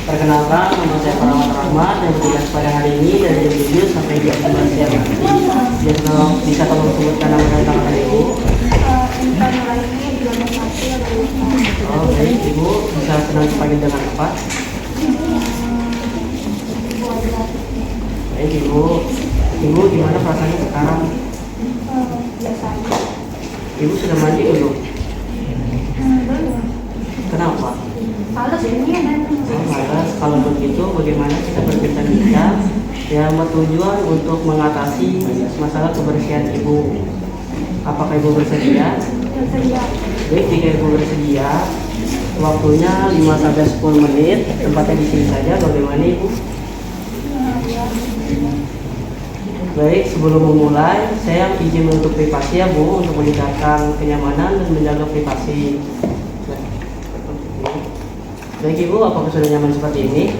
Perkenalkan, nama saya Perawat Rahmat yang bertugas pada hari ini dari jam 7 sampai jam 11 siang nanti. Bisa tolong sebutkan nama dan tanggal Ibu? Oh, baik, Ibu bisa senang dipanggil dengan apa? Baik, Ibu gimana perasaannya sekarang? Ibu sudah mandi belum? Belum. Kenapa? Males ini kan. Malas. Kalau begitu bagaimana kita berbincang-bincang yang bertujuan untuk mengatasi masalah kebersihan Ibu. Apakah Ibu bersedia? Bersedia. Baik, jika Ibu bersedia, waktunya 5 sampai 10 menit, tempatnya di sini saja. Bagaimana Ibu? Baik, sebelum memulai, saya izin untuk privasi ya Bu, untuk meningkatkan kenyamanan dan menjaga privasi. Baik Ibu, apakah sudah nyaman seperti ini?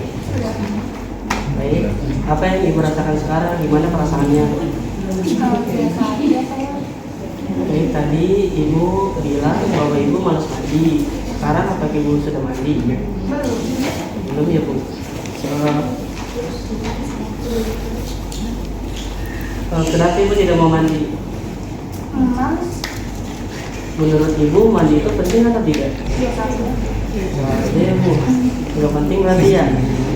Baik, apa yang Ibu rasakan sekarang? Gimana perasaannya? Biasa aja saya. Baik, tadi Ibu bilang bahwa Ibu malas mandi. Sekarang apakah Ibu sudah mandi? Belum ya Bu? Kenapa Ibu tidak mau mandi? Males. Menurut Ibu mandi itu penting atau tidak? Biasa aja. Nah, ya Bu, nggak penting berarti ya.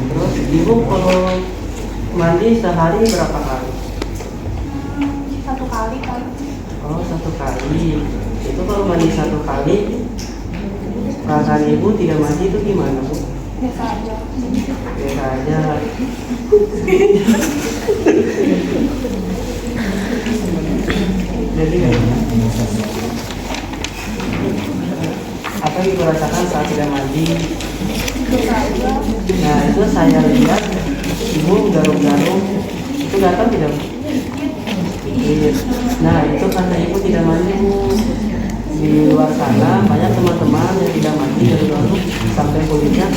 Terus Ibu kalau mandi sehari berapa kali? Satu kali kan. Oh, 1 kali. Itu kalau mandi 1 kali, perasaan Ibu tidak mandi itu gimana Bu? Biasa aja. Biasa aja. Jadi apa yang Ibu rasakan saat tidak mandi? Biasa aja. Nah, itu saya lihat Ibu garuk-garuk. Itu gatal tidak? Iya. Nah, itu karena Ibu tidak mandi Bu. Di luar sana banyak teman-teman yang tidak mandi garuk-garuk sampai kulitnya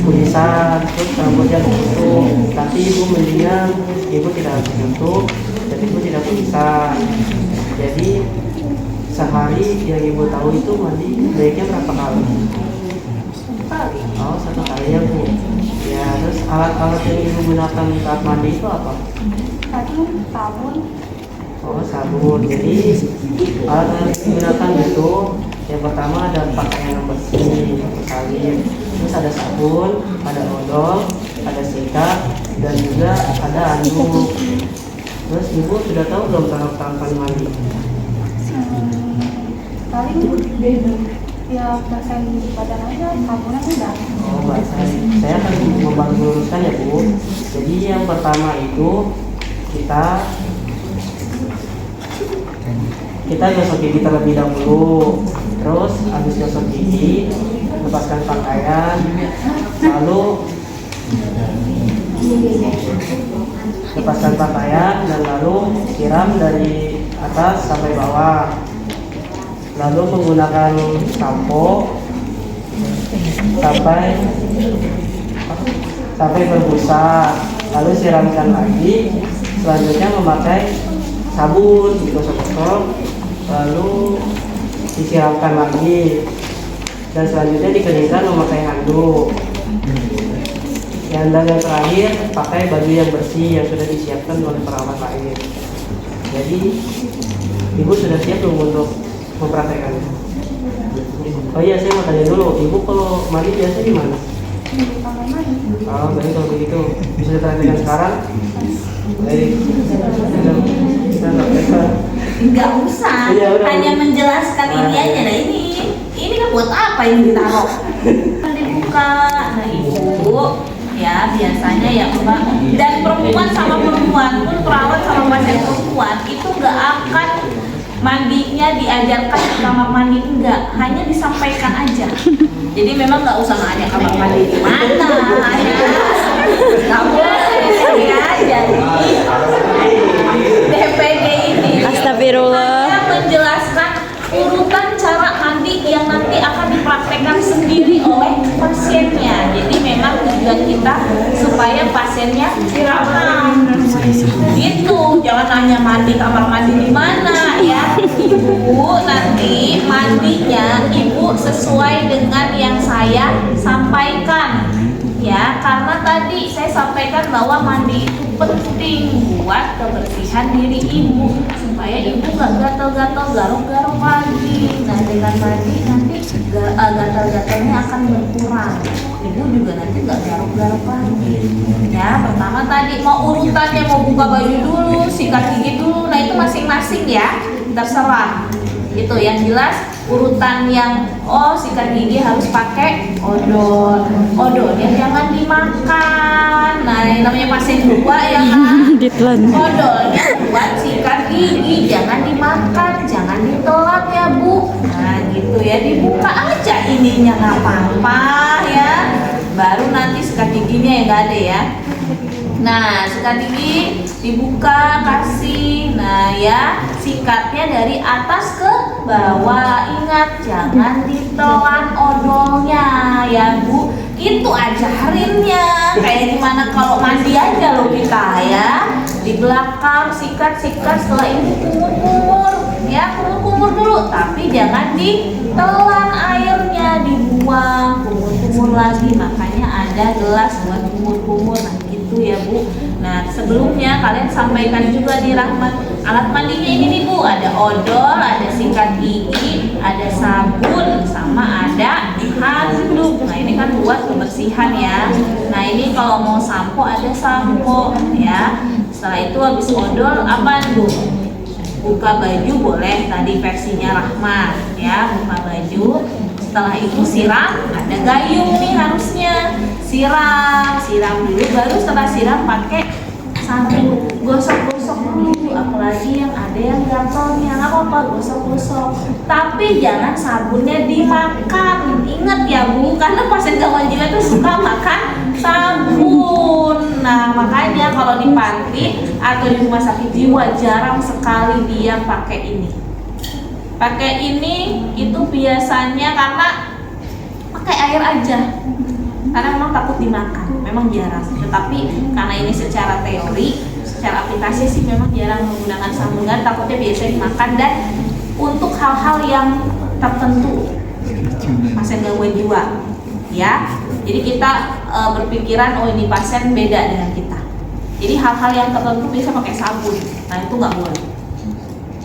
kulisan, terus rambutnya ketutup. Tapi Ibu mendingan Ibu tidak harus tutup, jadi Ibu tidak kulisan. Jadi sehari yang Ibu tahu itu mandi baiknya berapa kali? Kali. Oh, 1 kali ya Bu. Ya, terus alat-alat yang Ibu gunakan saat mandi itu apa? Tadi sabun. Oh, sabun. Jadi alat-alat yang digunakan itu yang pertama ada pakaian yang bersih, salin. Terus ada sabun, ada odol, ada sikat, dan juga ada anduk. Terus Ibu sudah tahu belum tahapan mandi? Paling ya basahin di badan aja, sabunnya enggak. Oh, Mbak, saya akan membantu meluruskan ya Bu. Jadi yang pertama itu kita gosok gigi terlebih dahulu. Terus habis gosok gigi, lepaskan pakaian, lalu lepaskan pakaian dan lalu siram dari atas sampai bawah. Lalu menggunakan sampo sampai berbusa, lalu siramkan lagi. Selanjutnya memakai sabun, digosok-gosok, lalu disiramkan lagi, dan selanjutnya dikeringkan memakai handuk. Yang terakhir pakai baju yang bersih yang sudah disiapkan oleh perawat lain. Jadi Ibu sudah siap belum untuk mempraktekannya? Oh iya, saya mau tanya dulu, Ibu kalau mandi biasa di mana? Di kamar mandi. Oh, baik kalau begitu bisa dipraktekan sekarang. Baik, kita praktekkan. Nggak usah, Iya, udah. hanya menjelaskan ini aja. Nah ini kan buat apa ini ditaruh? Kan dibuka. Nah Ibu, ya biasanya ya Mbak, dan perempuan sama perempuan pun, perawat sama pasien perempuan itu nggak akan mandinya diajarkan di kamar mandi, enggak, hanya disampaikan aja. Jadi memang nggak usah nanya kamar mandi di mana, ya. Kamu ini aja. DPD ini Astagfirullah. hanya menjelaskan urutan cara mandi yang nanti akan dipraktekkan sendiri oleh pasiennya. Jadi memang tujuan kita supaya pasiennya paham. Gitu, jangan nanya mandi kamar mandi di mana ya. Ibu nanti mandinya Ibu sesuai dengan yang saya sampaikan. karena tadi saya sampaikan bahwa mandi itu penting buat kebersihan diri ibu supaya ibu nggak gatal-gatal, garuk-garuk lagi. Nah dengan mandi nanti gatal-gatalnya akan berkurang. Ibu juga nanti nggak garuk-garuk lagi. Ya pertama tadi mau urutannya mau buka baju dulu, sikat gigi dulu. Nah itu masing-masing ya, terserah. Itu yang jelas urutan yang sikat gigi harus pakai odol. Odolnya jangan dimakan. Nah yang namanya pasien 2 ya kan. Odolnya buat sikat gigi, jangan dimakan, jangan ditelan ya Bu. Nah gitu ya, dibuka aja ininya nggak apa-apa ya. Baru nanti sikat giginya yang nggak ada ya. Nah, sikat gigi dibuka, kasih. Nah ya, sikatnya dari atas ke bawah. Ingat, jangan ditelan odolnya ya Bu. Itu ajarinnya. Kayak gimana kalau mandi aja loh kita ya. Di belakang sikat-sikat, setelah itu kumur-kumur. Ya, kumur-kumur dulu, tapi jangan ditelan airnya, dibuang, kumur-kumur lagi. Makanya ada gelas buat kumur-kumur. Nah, gitu ya Bu. Nah sebelumnya kalian sampaikan juga di alat mandinya ini nih Bu, ada odol, ada sikat gigi, ada sabun, sama ada handuk. Nah ini kan buat kebersihan ya. Nah ini kalau mau sampo ada sampo ya. Setelah itu habis odol apa Bu? Buka baju boleh, tadi versinya Rahmat ya, buka baju. Setelah itu siram, ada gayung nih harusnya. Siram dulu, baru setelah siram pakai sabun, gosok-gosok dulu. Apalagi yang ada yang gatalnya, nggak apa-apa, gosok-gosok. Tapi jangan sabunnya dimakan. Ingat ya Bu, karena pasien gangguan jiwa itu suka makan sabun. Nah makanya kalau di panti atau di rumah sakit jiwa jarang sekali dia pakai ini. Pakai ini itu biasanya karena pakai air aja. Karena memang takut dimakan, memang jarang. Tetapi karena ini secara teori, secara aplikasi sih memang jarang menggunakan sabun, takutnya biasa dimakan. Dan untuk hal-hal yang tertentu, pasien gangguan jiwa, ya. Jadi kita berpikiran ini pasien beda dengan kita. Jadi hal-hal yang tertentu bisa pakai sabun, nah itu nggak boleh.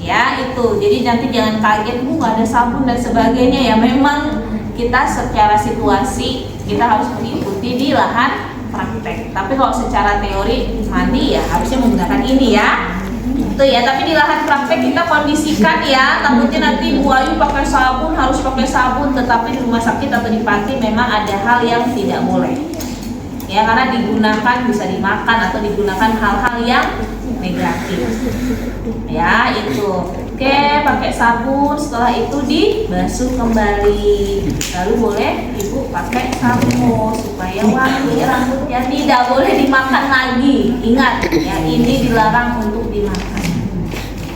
Ya itu, jadi nanti jangan kaget Bu nggak ada sabun dan sebagainya ya. Memang kita secara situasi kita harus mengikuti di lahan praktek. Tapi kalau secara teori mandi ya harusnya menggunakan ini ya. Itu ya, tapi di lahan praktek kita kondisikan ya. Takutnya nanti Bu Ayu pakai sabun, harus pakai sabun, tetapi di rumah sakit atau di panti memang ada hal yang tidak boleh. Ya karena digunakan bisa dimakan atau digunakan hal-hal yang negatif. Ya itu. Oke, pakai sabun, setelah itu dibasuh kembali. Lalu boleh Ibu pakai sampo supaya wangi rambutnya, tidak boleh dimakan lagi. Ingat ya, ini dilarang untuk dimakan.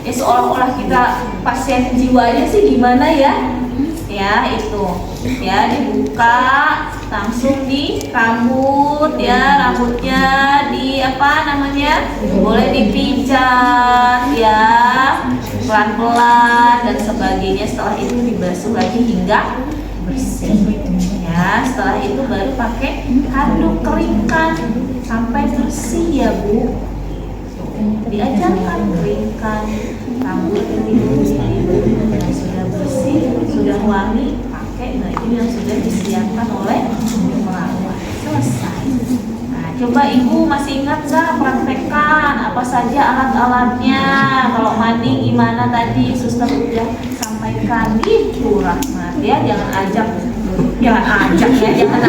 Ya seolah-olah kita pasien jiwanya sih gimana ya? Ya itu. Ya dibuka, langsung di rambut ya, rambutnya di boleh dipijat ya, pelan-pelan dan sebagainya. Setelah itu dibasuh lagi hingga bersih ya. Setelah itu baru pakai handuk keringkan sampai bersih ya Bu. Diajarkan keringkan rambut ini sudah bersih, sudah wangi, pakai baju yang sudah disediakan oleh perawat. Selesai. Nah, coba Ibu masih ingat nggak praktekkan apa saja alat-alatnya? Kalau mandi gimana tadi suster udah sampaikan itu Rahmat ya. Jangan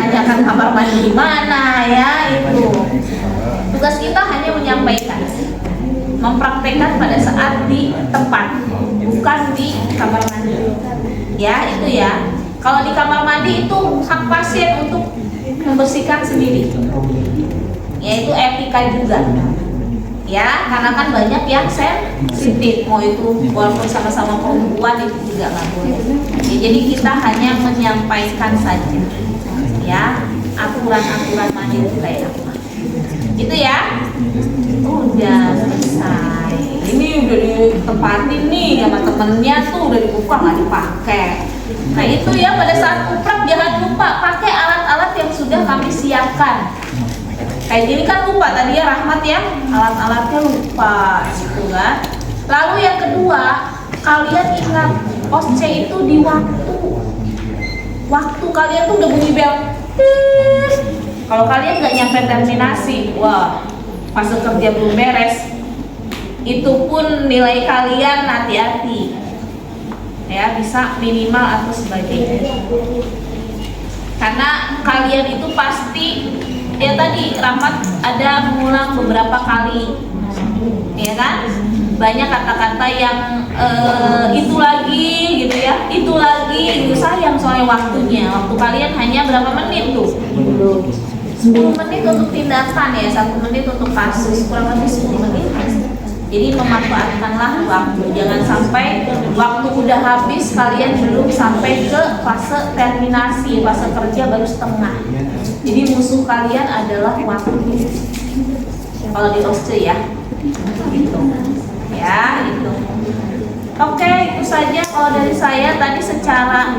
ajakkan kamar mandi gimana ya itu. Tugas kita hanya menyampaikan, mempraktekkan pada saat di tempat, bukan di kamar mandi. Ya itu ya. Kalau di kamar mandi itu hak pasien untuk membersihkan sendiri. Yaitu etika juga. Ya, karena kan banyak yang sensitif, mau itu walaupun sama-sama perempuan itu juga nggak boleh. Ya, jadi kita hanya menyampaikan saja. Ya, aturan-aturan mandi itu kayak apa. Itu ya. Udah selesai. Ini udah ditempatin nih sama temennya tuh, udah dibuka nggak dipakai. Nah itu ya, pada saat uprak jangan lupa pakai alat-alat yang sudah kami siapkan. Kayak gini kan lupa tadi ya Rahmat ya, alat-alatnya lupa gitu kan. Lalu yang kedua, kalian ingat OSCE itu di waktu kalian tuh udah bunyi bel. Kalau kalian nggak nyampe terminasi, wah fase kerja belum beres. Itu pun nilai kalian hati-hati ya, bisa minimal atau sebagainya. Karena kalian itu pasti ya tadi Rahmat ada mengulang beberapa kali, ya kan? Banyak kata-kata yang itu lagi gitu ya, itu lagi, itu sayang soalnya waktunya. Waktu kalian hanya berapa menit tuh? 10 menit untuk tindakan ya, 1 menit untuk kasus, kurang lebih 10 menit. Jadi memanfaatkanlah waktu, jangan sampai waktu udah habis kalian belum sampai ke fase terminasi, fase kerja baru setengah. Jadi musuh kalian adalah waktu. Kalau di OSCE ya, gitu. Ya, itu. Oke, itu saja kalau dari saya tadi secara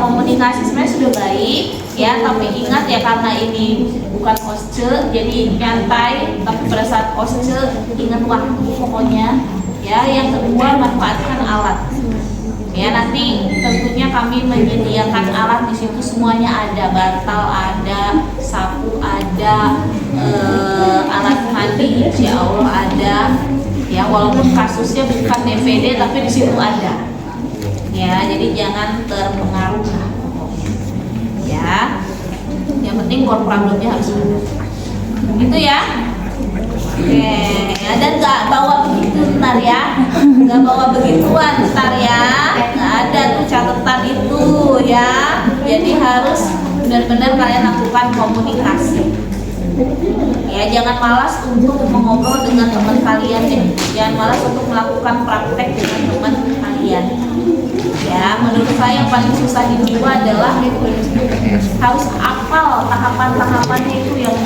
komunikasi sebenarnya sudah baik ya, tapi ingat ya karena ini bukan OSCE jadi nyantai, tapi pada saat OSCE ingat waktu pokoknya ya. Yang kedua, manfaatkan alat ya, nanti tentunya kami menyediakan alat di situ, semuanya ada, bantal ada, sapu ada, alat mandi insya Allah ada ya, walaupun kasusnya bukan DPD tapi di situ ada ya, jadi jangan terpengaruh ya. Yang penting core problemnya harus benar itu ya. Oke ya, dan nggak bawa begitu ntar ya, nggak bawa begituan ntar ya, nggak ada tuh catatan itu ya. Jadi harus benar-benar kalian lakukan komunikasi ya, jangan malas untuk mengobrol dengan teman kalian ya, jangan malas untuk melakukan praktek dengan teman kalian ya. Menurut saya yang paling susah di jiwa adalah harus hafal tahapan-tahapannya, itu yang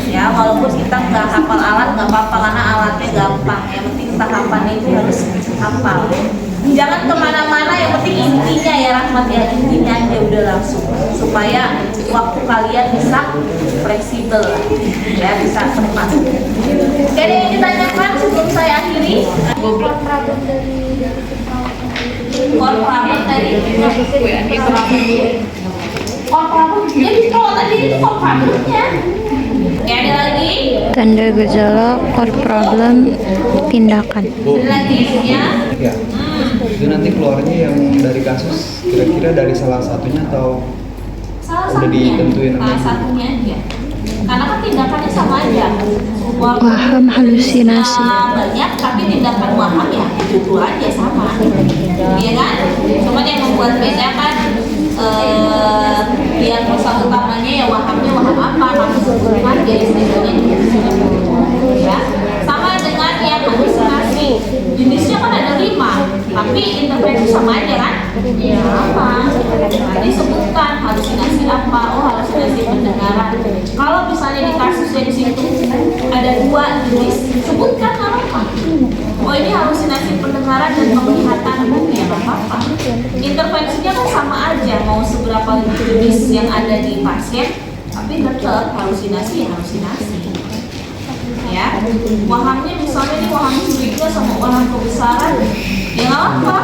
ya, walaupun kita nggak hafal alat nggak apa-apa karena alatnya gampang, yang penting tahapannya itu harus hafal. Jangan kemana-mana, yang penting intinya ya Rahmat ya, intinya aja udah langsung, supaya waktu kalian bisa fleksibel ya, bisa tepat. Oke deh, yang ditanyakan sebelum saya akhiri. Core problem dari Core problem dari core problem, jadi kalau tadi itu core problemnya. Oke, ada lagi? Tanda gejala core problem tindakan. Ada lagi ya? Ya. Itu nanti keluarnya yang dari kasus kira-kira dari salah satunya atau Salah udah satunya, ditentuin salah namanya? satunya aja. Karena kan tindakannya sama aja. Waham halusinasi. Banyak, tapi tindakan waham ya itu aja sama. Iya kan? Cuman yang membuat beda kan yang pesan utamanya ya wahamnya waham apa, nafsu aja istilahnya ya. Sama dengan yang halusinasi, jenisnya kan ada 5, tapi intervensi sama aja kan? Ya apa? Tadi sebutkan halusinasi apa? Oh, halusinasi pendengaran. Kalau misalnya di kasusnya di situ ada 2 jenis, sebutkan apa? Oh, ini halusinasi pendengaran dan penglihatan, ya nggak apa-apa. Intervensinya kan sama aja, mau seberapa jenis yang ada di pasien, tapi tetap halusinasi ya. Wahamnya misalnya ini waham curiga sama waham kebesaran, ya nggak apa.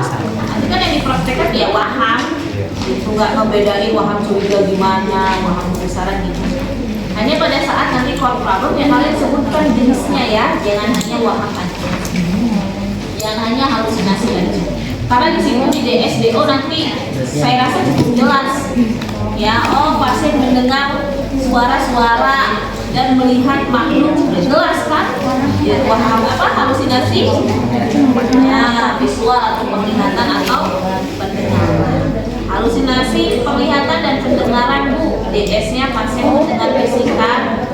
Nanti kan yang dipraktekkan ya waham, itu nggak ngebedain waham curiga gimana, waham kebesaran gitu. Hanya pada saat nanti core problem ya kalian sebutkan jenisnya ya, jangan hanya waham aja, jangan hanya halusinasi aja. Karena di situ di DSDO nanti saya rasa cukup jelas ya. Oh, pasien mendengar suara-suara dan melihat makhluk, sudah jelas kan? Ya, waham apa? Halusinasi ya, visual atau penglihatan atau pendengaran. Halusinasi penglihatan dan pendengaran Bu, DS-nya pasien mendengar bisikan